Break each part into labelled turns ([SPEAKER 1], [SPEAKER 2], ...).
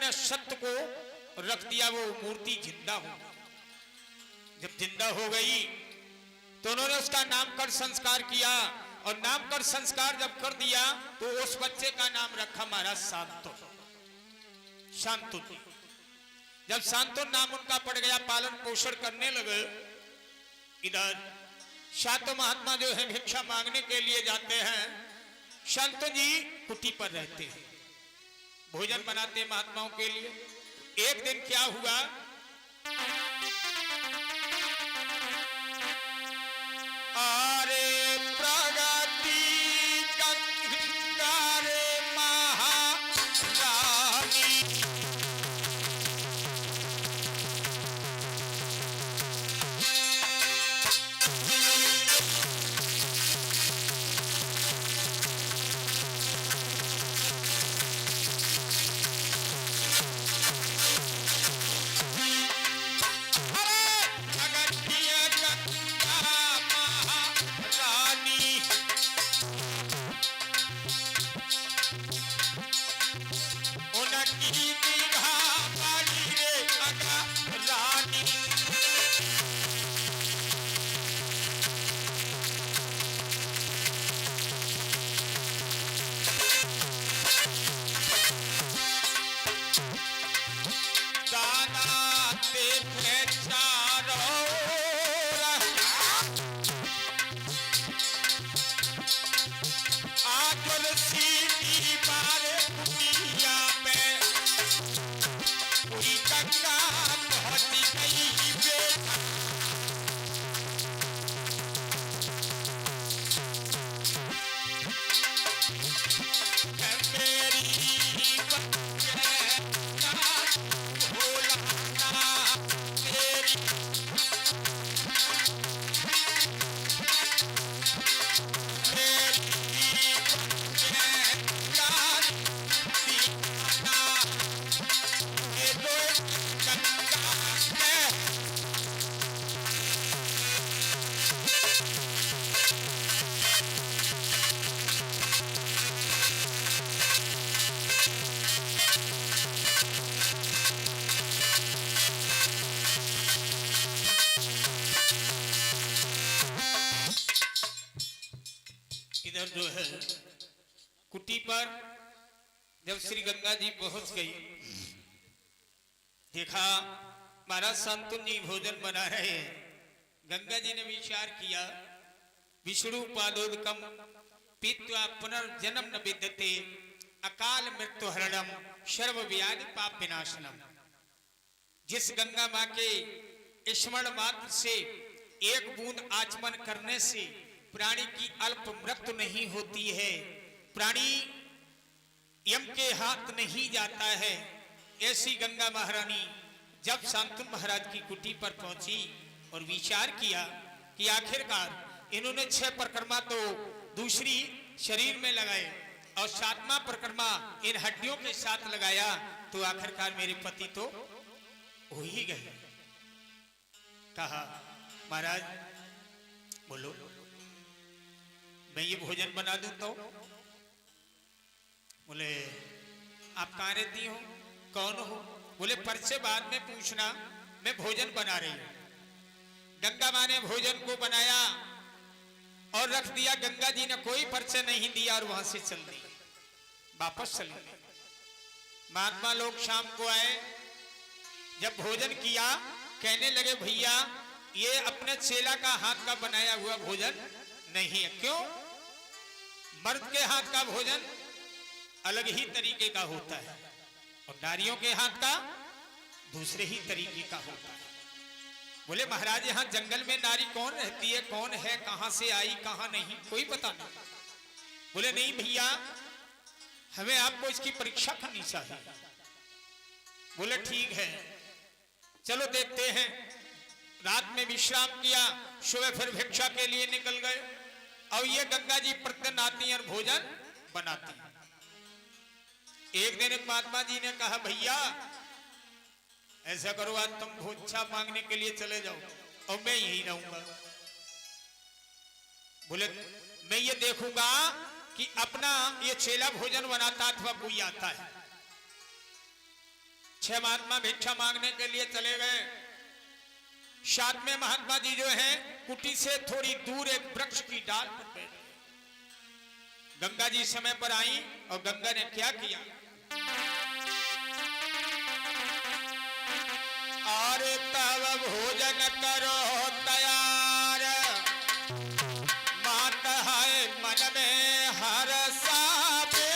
[SPEAKER 1] अपने सत्य को रख दिया, वो मूर्ति जिंदा हो गई। जब जिंदा हो गई तो उन्होंने उसका नामकरण संस्कार किया, और नामकरण संस्कार जब कर दिया तो उस बच्चे का नाम रखा महाराज शांतु। शांतु जब शांतु नाम उनका पड़ गया, पालन पोषण करने लगे। इधर शांतु महात्मा जो है भिक्षा मांगने के लिए जाते हैं। शांतु जी कुटी पर रहते हैं, भोजन बनाते महात्माओं के लिए। एक दिन क्या हुआ, अरे प्रगति गंगा रे महारानी, इधर जो है कुटी पर जब श्री गंगा जी पहुंच गई, देखा महाराज शांतनु जी भोजन बना रहे हैं। गंगा जी ने विचार किया, विष्णु पादोदकम पीत्वा पुनर्जन्म न विद्यते अकाल मृत्यु हरणम सर्व व्याधि पाप विनाशनम। जिस गंगा मां के स्मरण मात्र से एक बूंद आचमन करने से प्राणी की अल्प मृत्यु नहीं होती है, प्राणी यम के हाथ नहीं जाता है, ऐसी गंगा महारानी जब शांतनु महाराज की कुटी पर पहुंची और विचार किया कि आखिरकार इन्होंने 6 परिक्रमा तो दूसरी शरीर में लगाए और 7वां परिक्रमा इन हड्डियों के साथ लगाया, तो आखिरकार मेरे पति तो हो ही गए। कहा महाराज बोलो, मैं ये भोजन बना दूं तो? बोले आप कहाँ रहती हो, कौन हो? बोले परिचय बाद में पूछना, मैं भोजन बना रही हूं। गंगा मां ने भोजन को बनाया और रख दिया। गंगा जी ने कोई परिचय नहीं दिया और वहां से चल दी, वापस चली गई। महात्मा लोग शाम को आए, जब भोजन किया कहने लगे भैया ये अपने चेला का हाथ का बनाया हुआ भोजन नहीं है। क्यों? मर्द के हाथ का भोजन अलग ही तरीके का होता है और नारियों के हाथ का दूसरे ही तरीके का होता है। बोले महाराज यहाँ जंगल में नारी कौन रहती है, कौन है, कहां से आई कहां नहीं, कोई पता नहीं। बोले नहीं भैया हमें आपको इसकी परीक्षा करनी चाहिए। बोले ठीक है चलो देखते हैं। रात में विश्राम किया, सुबह फिर भिक्षा के लिए निकल गए और ये गंगा जी प्रतिदिन आती और भोजन बनाती। एक दिन महात्मा जी ने कहा भैया ऐसा करो आज तुम भोक्षा मांगने के लिए चले जाओ और मैं यहीं रहूंगा। बोले मैं ये देखूंगा कि अपना ये चेला भोजन बनाता अथवा कोई आता है। 6 महात्मा भिक्षा मांगने के लिए चले गए। 7वें महात्मा जी जो हैं कुटी से थोड़ी दूर एक वृक्ष की डाल पर बैठे। गंगा जी समय पर आई और गंगा ने क्या किया, और तब भोजन करो तैयार, मात है मन में हर साबे।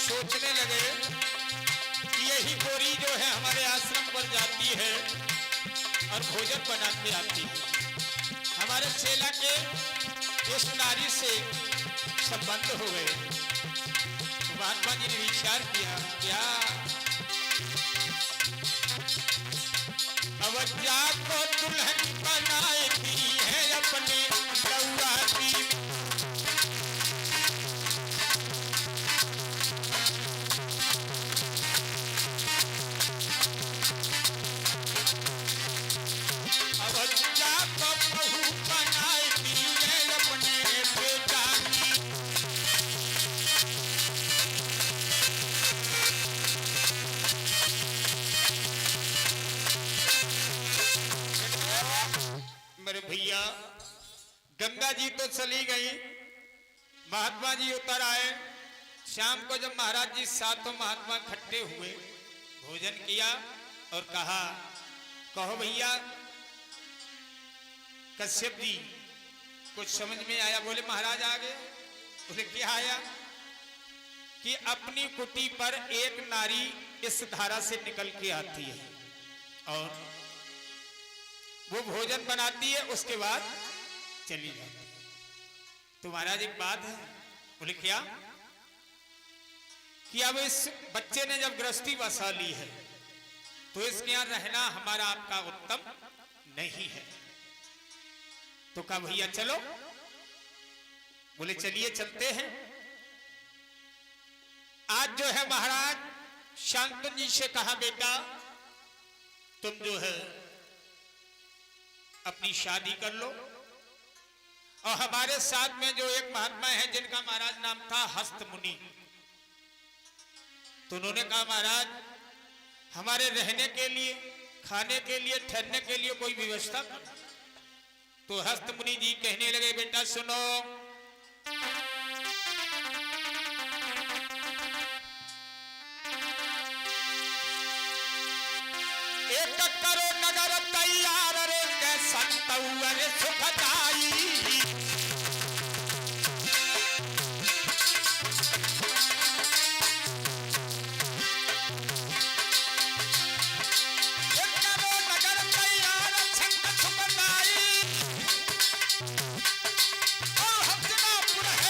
[SPEAKER 1] सोचने लगे कि यही गोरी जो है हमारे आश्रम पर जाती है और भोजन बनाते आती है, हमारे चेला के इस नारी से संबंध हो गए। महात्मा जी ने विचार किया, क्या अवज्ञा को दुल्हन बनाएगी है अपने लौआ की। भैया गंगा जी तो चली गई, महात्मा जी उतर आए। शाम को जब महाराज जी सातों महात्मा इकट्ठे हुए, भोजन किया और कहा, कहो भैया। कश्यप जी कुछ समझ में आया? बोले महाराज आ गए। बोले क्या आया? कि अपनी कुटी पर एक नारी इस धारा से निकल के आती है और वो भोजन बनाती है, उसके बाद चली जाती है। तो महाराज एक बात है। बोले क्या? कि अब इस बच्चे ने जब गृहस्थी बसा ली है तो इसके यहां रहना हमारा आपका उत्तम नहीं है। तो कहा भैया चलो। बोले चलिए चलते हैं। आज जो है महाराज शांतनु जी से कहा, बेटा तुम जो है अपनी शादी कर लो, और हमारे साथ में जो एक महात्मा है जिनका महाराज नाम था हस्त मुनि, तो उन्होंने कहा महाराज हमारे रहने के लिए, खाने के लिए, ठहरने के लिए कोई व्यवस्था कर। तो हस्त मुनि जी कहने लगे, बेटा सुनो, एक करो नगर तैयार रे के संतौर सुख जाई।